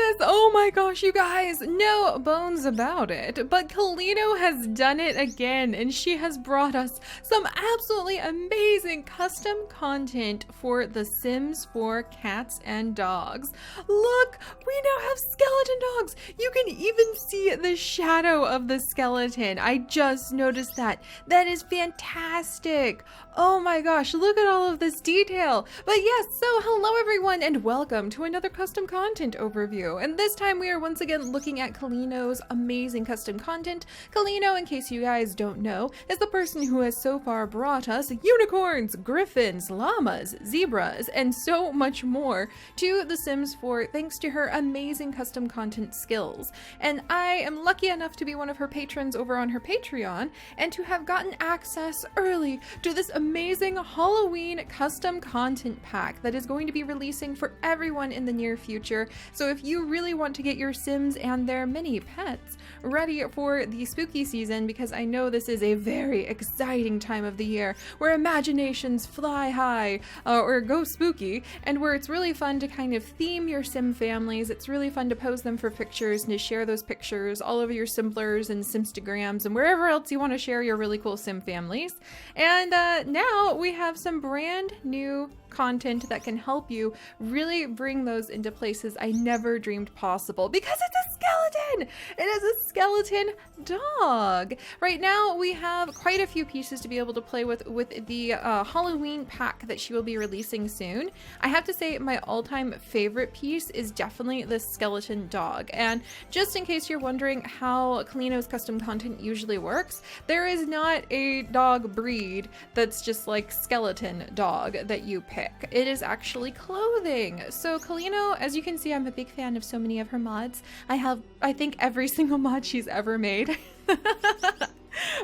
this. Oh my gosh, you guys, no bones about it. But Kalino has done it again, and she has brought us some absolutely amazing custom content for The Sims 4 cats and dogs. Look, we now have skeleton dogs. You can even see the shadow of the skeleton. I just noticed that. That is fantastic. Oh my gosh, look at all of this detail. But yes, so hello everyone and welcome to another custom content overview. And this time we are once again looking at Kalino's amazing custom content. Kalino, in case you guys don't know, is the person who has so far brought us unicorns, griffins, llamas, zebras, and so much more to The Sims 4 thanks to her amazing custom content skills. And I am lucky enough to be one of her patrons over on her Patreon and to have gotten access early to this amazing Halloween custom content pack that is going to be releasing for everyone in the near future. So if you really want to get your Sims and their mini pets ready for the spooky season, because I know this is a very exciting time of the year where imaginations fly high or go spooky, and where it's really fun to kind of theme your Sim families. It's really fun to pose them for pictures and to share those pictures all over your Simblers and Simstagrams and wherever else you want to share your really cool Sim families. And now we have some brand new content that can help you really bring those into places I never dreamed possible, because it's a skeleton! It is a skeleton dog! Right now we have quite a few pieces to be able to play with the Halloween pack that she will be releasing soon. I have to say my all-time favorite piece is definitely the skeleton dog. And just in case you're wondering how Kalino's custom content usually works, there is not a dog breed that's just like skeleton dog that you pick. It is actually clothing. So Kalino, as you can see, I'm a big fan of so many of her mods. I have, I think, every single mod she's ever made.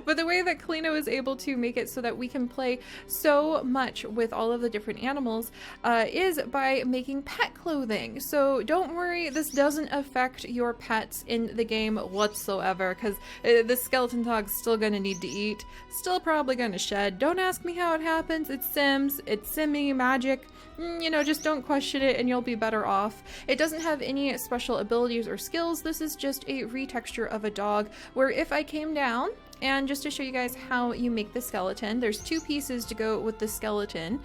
But the way that Kalino is able to make it so that we can play so much with all of the different animals is by making pet clothing. So don't worry, this doesn't affect your pets in the game whatsoever, because the skeleton dog's still gonna need to eat, still probably gonna shed. Don't ask me how it happens. It's Sims, it's Simmy magic. You know, just don't question it and you'll be better off. It doesn't have any special abilities or skills. This is just a retexture of a dog, where if I came down, and just to show you guys how you make the skeleton, there's two pieces to go with the skeleton.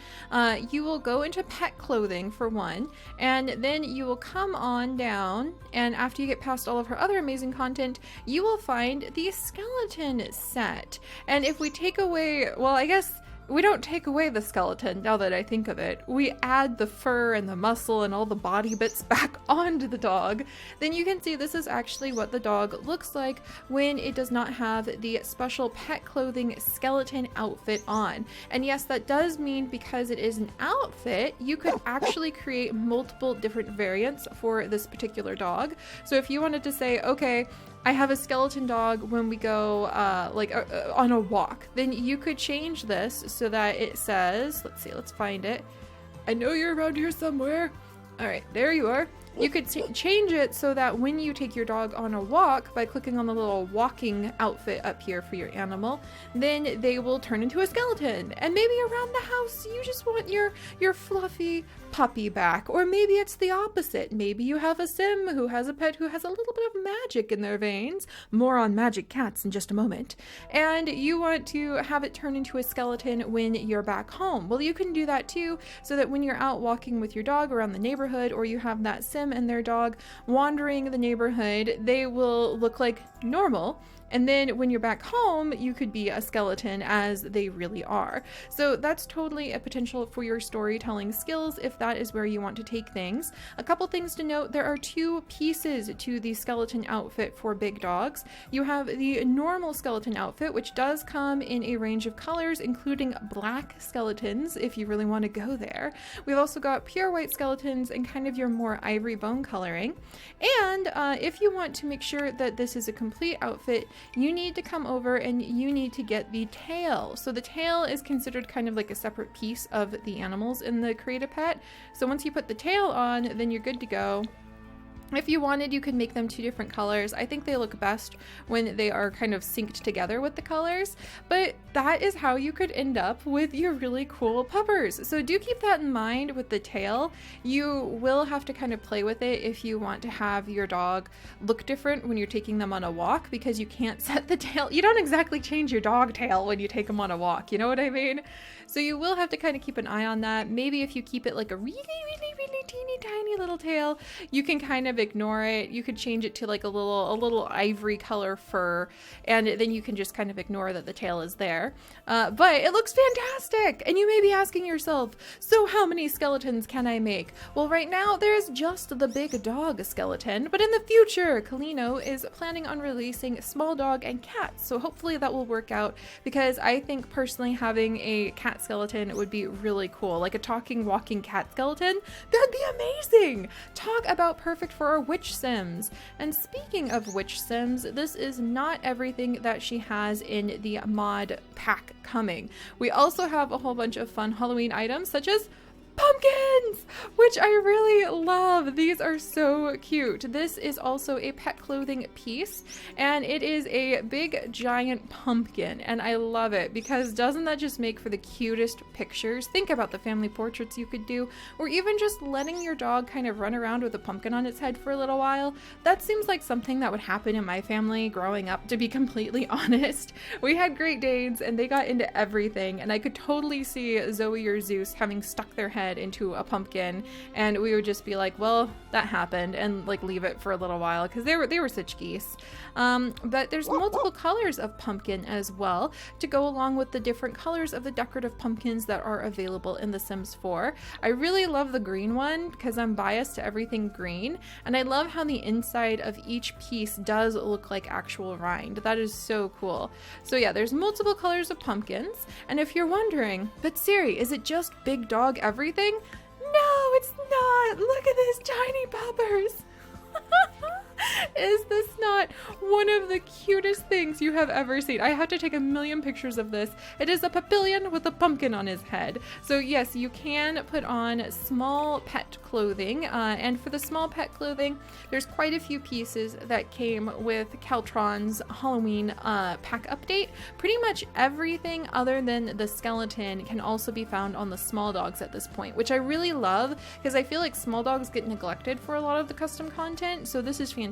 You will go into pet clothing for one, and then you will come on down, and after you get past all of her other amazing content, you will find the skeleton set. And if we take away, well, I guess we don't take away the skeleton, now that I think of it. We add the fur and the muscle and all the body bits back onto the dog. Then you can see this is actually what the dog looks like when it does not have the special pet clothing skeleton outfit on. And yes, that does mean because it is an outfit, you could actually create multiple different variants for this particular dog. So if you wanted to say, okay, I have a skeleton dog when we go on a walk, then you could change this so that it says, let's see, let's find it. I know you're around here somewhere. All right, there you are. You could change it so that when you take your dog on a walk by clicking on the little walking outfit up here for your animal, then they will turn into a skeleton. And maybe around the house you just want your fluffy puppy back, or maybe it's the opposite. Maybe you have a Sim who has a pet who has a little bit of magic in their veins. More on magic cats in just a moment. And you want to have it turn into a skeleton when you're back home. Well, you can do that too, so that when you're out walking with your dog around the neighborhood, or you have that Sim and their dog wandering the neighborhood, they will look like normal. And then when you're back home, you could be a skeleton as they really are. So that's totally a potential for your storytelling skills if that is where you want to take things. A couple things to note, there are two pieces to the skeleton outfit for big dogs. You have the normal skeleton outfit, which does come in a range of colors, including black skeletons, if you really want to go there. We've also got pure white skeletons and kind of your more ivory bone coloring. And if you want to make sure that this is a complete outfit, you need to come over and you need to get the tail. So the tail is considered kind of like a separate piece of the animals in the Create a Pet. So once you put the tail on, then you're good to go. If you wanted, you could make them 2 different colors. I think they look best when they are kind of synced together with the colors, but that is how you could end up with your really cool puppers. So do keep that in mind with the tail. You will have to kind of play with it if you want to have your dog look different when you're taking them on a walk, because you can't set the tail. You don't exactly change your dog tail when you take them on a walk, you know what I mean? So you will have to kind of keep an eye on that. Maybe if you keep it like a really teeny tiny little tail, you can kind of ignore it. You could change it to like a little ivory color fur, and then you can just kind of ignore that the tail is there. But it looks fantastic! And you may be asking yourself, so how many skeletons can I make? Well, right now there's just the big dog skeleton, but in the future, Kalino is planning on releasing small dog and cat, so hopefully that will work out, because I think personally having a cat skeleton would be really cool, like a talking, walking cat skeleton. That'd be amazing! Talk about perfect for our witch sims. And speaking of witch sims, this is not everything that she has in the mod pack coming. We also have a whole bunch of fun Halloween items, such as pumpkins, which I really love. These are so cute. This is also a pet clothing piece, and it is a big giant pumpkin, and I love it because doesn't that just make for the cutest pictures? Think about the family portraits you could do, or even just letting your dog kind of run around with a pumpkin on its head for a little while. That seems like something that would happen in my family growing up, to be completely honest. We had Great Danes and they got into everything, and I could totally see Zoe or Zeus having stuck their head into a pumpkin, and we would just be like, well, that happened, and like leave it for a little while, because they were such geese. But there's multiple colors of pumpkin as well to go along with the different colors of the decorative pumpkins that are available in The Sims 4. I really love the green one because I'm biased to everything green, and I love how the inside of each piece does look like actual rind. That is so cool. So yeah, there's multiple colors of pumpkins, and if you're wondering, but Siri, is it just big dog everything? No, it's not. Look at these tiny puppers. Is this not one of the cutest things you have ever seen? I have to take a million pictures of this. It is a Papillion with a pumpkin on his head. So yes, you can put on small pet clothing, and for the small pet clothing, there's quite a few pieces that came with Caltron's Halloween pack update. Pretty much everything other than the skeleton can also be found on the small dogs at this point, which I really love because I feel like small dogs get neglected for a lot of the custom content, so this is fantastic.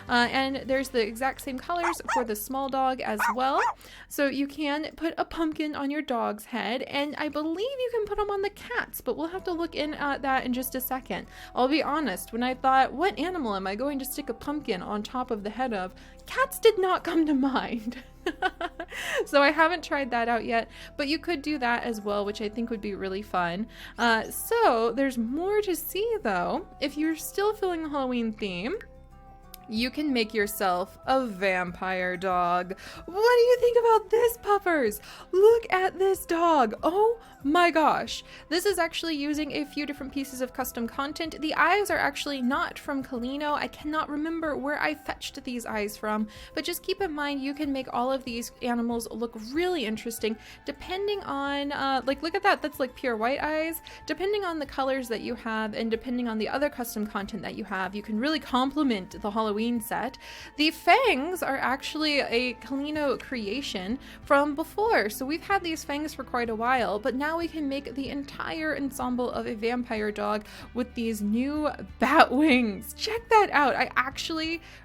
And there's the exact same colors for the small dog as well. So you can put a pumpkin on your dog's head, and I believe you can put them on the cats, but we'll have to look in at that in just a second. I'll be honest, when I thought, what animal am I going to stick a pumpkin on top of the head of? Cats did not come to mind. So I haven't tried that out yet, but you could do that as well, which I think would be really fun. So there's more to see though. If you're still feeling the Halloween theme, you can make yourself a vampire dog. What do you think about this, puppers? Look at this dog. Oh my gosh. This is actually using a few different pieces of custom content. The eyes are actually not from Kalino. I cannot remember where I fetched these eyes from, but just keep in mind you can make all of these animals look really interesting depending on, like look at that, that's like pure white eyes. Depending on the colors that you have and depending on the other custom content that you have, you can really complement the Halloween set. The fangs are actually a Kalino creation from before. So we've had these fangs for quite a while, but now we can make the entire ensemble of a vampire dog with these new bat wings. Check that out.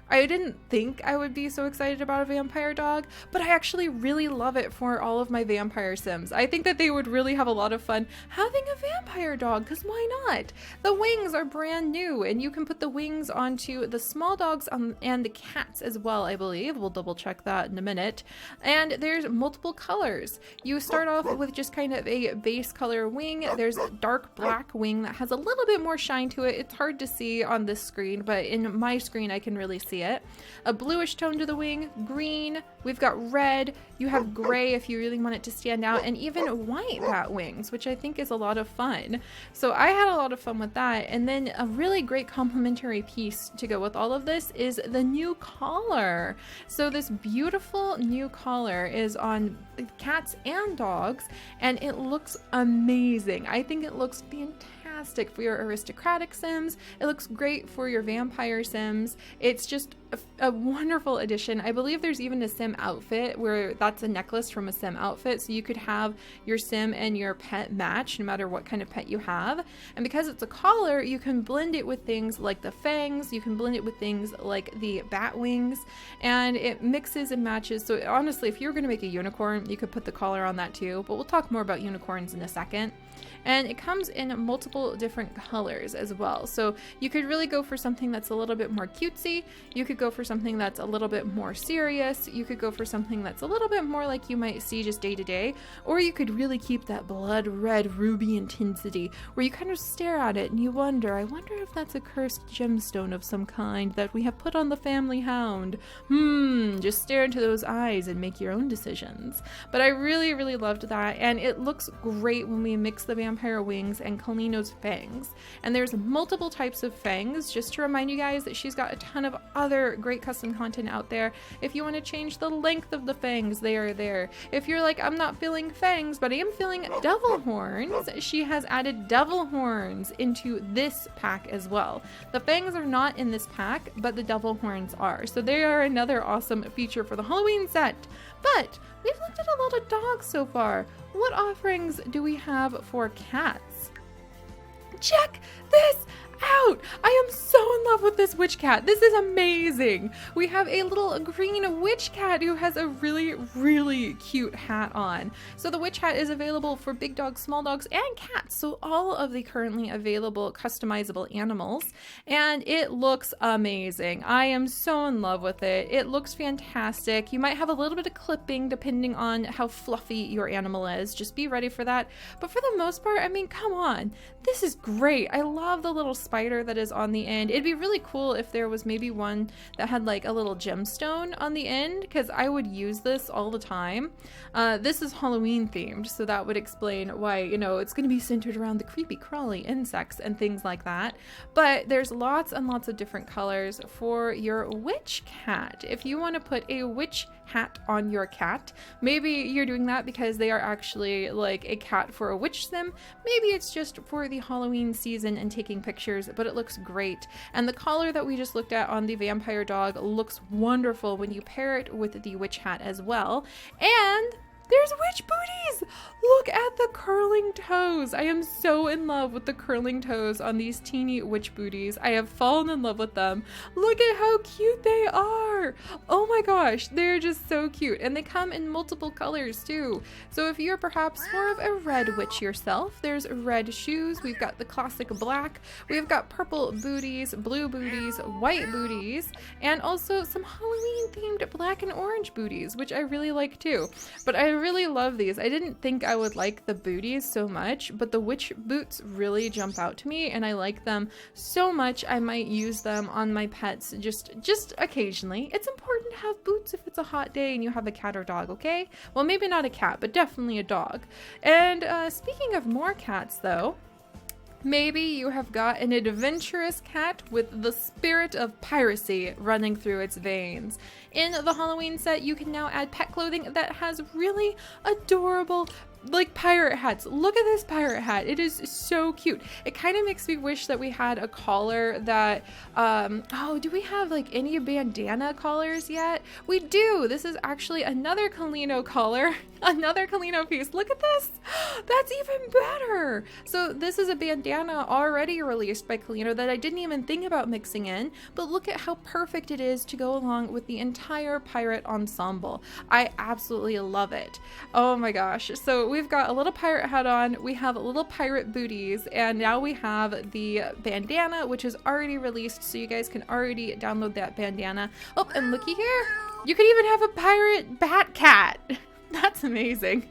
I didn't think I would be so excited about a vampire dog, but I actually really love it for all of my vampire sims. I think that they would really have a lot of fun having a vampire dog, because why not? The wings are brand new, and you can put the wings onto the small dogs and the cats as well, I believe. We'll double check that in a minute. And there's multiple colors. You start off with just kind of a base color wing. There's a dark black wing that has a little bit more shine to it. It's hard to see on this screen, but in my screen I can really see it. A bluish tone to the wing, green, we've got red, you have gray if you really want it to stand out, and even white bat wings, which I think is a lot of fun. So I had a lot of fun with that. And then a really great complementary piece to go with all of this is the new collar. So this beautiful new collar is on cats and dogs, and it looks amazing. I think it looks fantastic. fantastic for your aristocratic sims. It looks great for your vampire sims. It's just a wonderful addition. I believe there's even a sim outfit where that's a necklace from a sim outfit, so you could have your sim and your pet match no matter what kind of pet you have. And because it's a collar, you can blend it with things like the fangs, you can blend it with things like the bat wings, and it mixes and matches. So honestly, if you were going to make a unicorn, you could put the collar on that too, but we'll talk more about unicorns in a second. And it comes in multiple different colors as well. So you could really go for something that's a little bit more cutesy. You could go for something that's a little bit more serious. You could go for something that's a little bit more like you might see just day to day. Or you could really keep that blood red ruby intensity where you kind of stare at it and you wonder, I wonder if that's a cursed gemstone of some kind that we have put on the family hound. Just stare into those eyes and make your own decisions. But I really, really loved that. And it looks great when we mix the vampire wings and Kalino's fangs. And there's multiple types of fangs, just to remind you guys that she's got a ton of other great custom content out there. If you want to change the length of the fangs, they are there. If you're like, I'm not feeling fangs, but I am feeling devil horns, she has added devil horns into this pack as well. The fangs are not in this pack, but the devil horns are. So they are another awesome feature for the Halloween set. But we've looked at a lot of dogs so far. What offerings do we have for cats? Check this out! I am so in love with this witch cat. This is amazing. We have a little green witch cat who has a really, really cute hat on. So the witch hat is available for big dogs, small dogs, and cats. So all of the currently available customizable animals. And it looks amazing. I am so in love with it. It looks fantastic. You might have a little bit of clipping depending on how fluffy your animal is. Just be ready for that. But for the most part, I mean, come on. This is great. I love the little spider that is on the end. It'd be really cool if there was maybe one that had like a little gemstone on the end, because I would use this all the time. This is Halloween themed, so that would explain why, you know, it's going to be centered around the creepy crawly insects and things like that. But there's lots and lots of different colors for your witch cat. If you want to put a witch hat on your cat, maybe you're doing that because they are actually like a cat for a witch sim. Maybe it's just for the Halloween season and taking pictures, but it looks great. And the collar that we just looked at on the vampire dog looks wonderful when you pair it with the witch hat as well. And there's witch booties! Look at the curling toes. I am so in love with the curling toes on these teeny witch booties. I have fallen in love with them. Look at how cute they are. Oh my gosh, they're just so cute. And they come in multiple colors too. So if you're perhaps more of a red witch yourself, there's red shoes. We've got the classic black. We've got purple booties, blue booties, white booties, and also some Halloween themed black and orange booties, which I really like too. But I really love these. I didn't think I would like the booties so much, but the witch boots really jump out to me and I like them so much. I might use them on my pets just occasionally. It's important to have boots if it's a hot day and you have a cat or dog, okay? Well, maybe not a cat, but definitely a dog. And speaking of more cats though, maybe you have got an adventurous cat with the spirit of piracy running through its veins. In the Halloween set, you can now add pet clothing that has really adorable like pirate hats. Look at this pirate hat. It is so cute. It kind of makes me wish that we had a collar that oh, do we have like any bandana collars yet? We do. This is actually another Kalino collar, another Kalino piece. Look at this. That's even better. So this is a bandana already released by Kalino that I didn't even think about mixing in, but look at how perfect it is to go along with the entire pirate ensemble. I absolutely love it. Oh my gosh. So we've got a little pirate hat on, we have little pirate booties, and now we have the bandana, which is already released, so you guys can already download that bandana. Oh, and looky here, you could even have a pirate bat cat. That's amazing.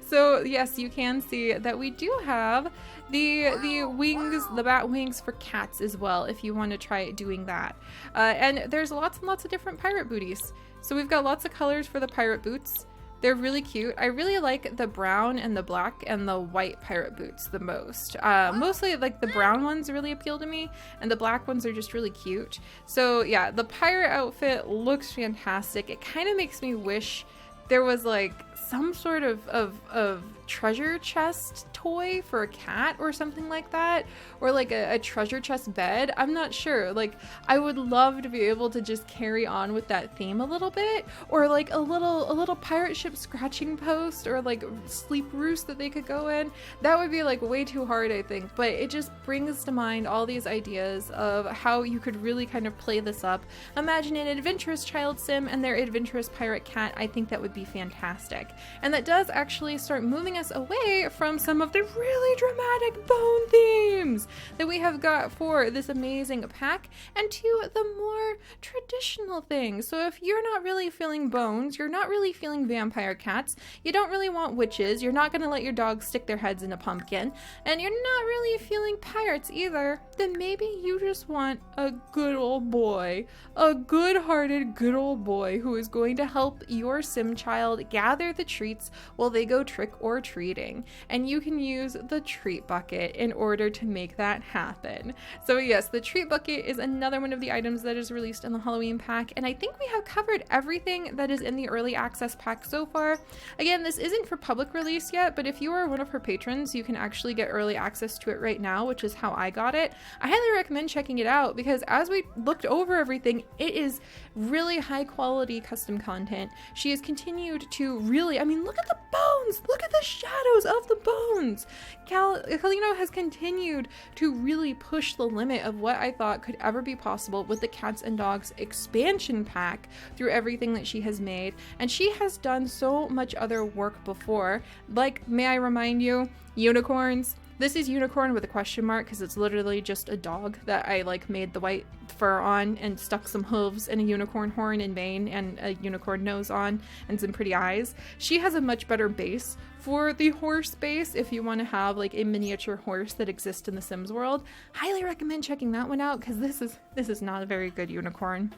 So yes, you can see that we do have the wings, the bat wings for cats as well, if you want to try doing that. And there's lots and lots of different pirate booties. So we've got lots of colors for the pirate boots. They're really cute. I really like the brown and the black and the white pirate boots the most. Mostly like the brown ones really appeal to me, and the black ones are just really cute. So yeah, the pirate outfit looks fantastic. It kind of makes me wish there was like some sort of treasure chest toy for a cat or something like that, or like a treasure chest bed. I'm not sure. Like, I would love to be able to just carry on with that theme a little bit, or like a little pirate ship scratching post, or like sleep roost that they could go in. That would be like way too hard, I think, but it just brings to mind all these ideas of how you could really kind of play this up. Imagine an adventurous child sim and their adventurous pirate cat. I think that would be fantastic. And that does actually start moving us away from some of the really dramatic bone themes that we have got for this amazing pack, and to the more traditional things. So if you're not really feeling bones, you're not really feeling vampire cats, you don't really want witches, you're not going to let your dog stick their heads in a pumpkin, and you're not really feeling pirates either, then maybe you just want a good old boy, a good-hearted good old boy who is going to help your sim child gather the treats while they go trick or treating. And you can use the treat bucket in order to make that happen. So yes, the treat bucket is another one of the items that is released in the Halloween pack, and I think we have covered everything that is in the early access pack so far. Again, this isn't for public release yet, but if you are one of her patrons, you can actually get early access to it right now, which is how I got it. I highly recommend checking it out, because as we looked over everything, it is really high quality custom content. She has continued to really, I mean, look at the bones, look at the shadows of the bones. Kalino has continued to really push the limit of what I thought could ever be possible with the Cats and Dogs expansion pack through everything that she has made, and she has done so much other work before. Like, may I remind you, unicorns. This is unicorn with a question mark, because it's literally just a dog that I like made the white fur on and stuck some hooves and a unicorn horn and mane and a unicorn nose on and some pretty eyes. She has a much better base for the horse base if you want to have like a miniature horse that exists in the Sims world. Highly recommend checking that one out, because this is not a very good unicorn.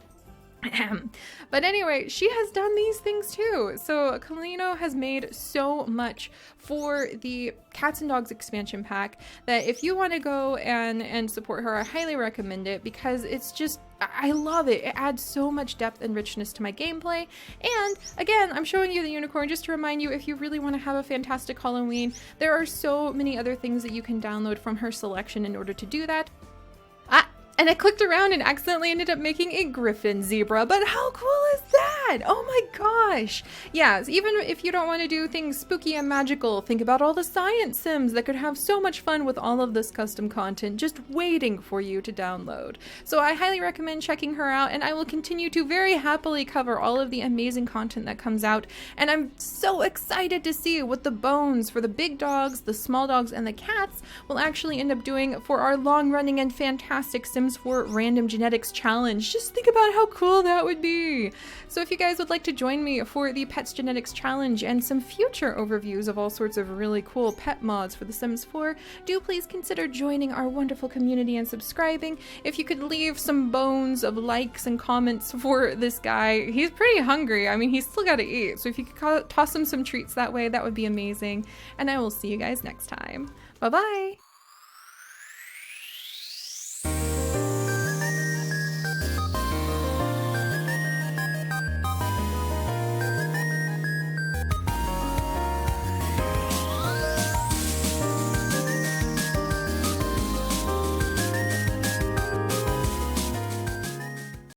But anyway, she has done these things too. So Kalino has made so much for the Cats and Dogs expansion pack that if you want to go and support her, I highly recommend it, because it's just, I love it. It adds so much depth and richness to my gameplay. And again, I'm showing you the unicorn just to remind you, if you really want to have a fantastic Halloween, there are so many other things that you can download from her selection in order to do that. And I clicked around and accidentally ended up making a griffin zebra, but how cool is that? Oh my gosh. Yes, even if you don't want to do things spooky and magical, think about all the science sims that could have so much fun with all of this custom content just waiting for you to download. So I highly recommend checking her out, and I will continue to very happily cover all of the amazing content that comes out. And I'm so excited to see what the bones for the big dogs, the small dogs, and the cats will actually end up doing for our long-running and fantastic Sims 4 Random Genetics Challenge. Just think about how cool that would be. So if you guys would like to join me for the Pets Genetics Challenge and some future overviews of all sorts of really cool pet mods for The Sims 4, do please consider joining our wonderful community and subscribing. If you could leave some bones of likes and comments for this guy, he's pretty hungry. I mean, he's still got to eat. So if you could toss him some treats that way, that would be amazing. And I will see you guys next time. Bye-bye.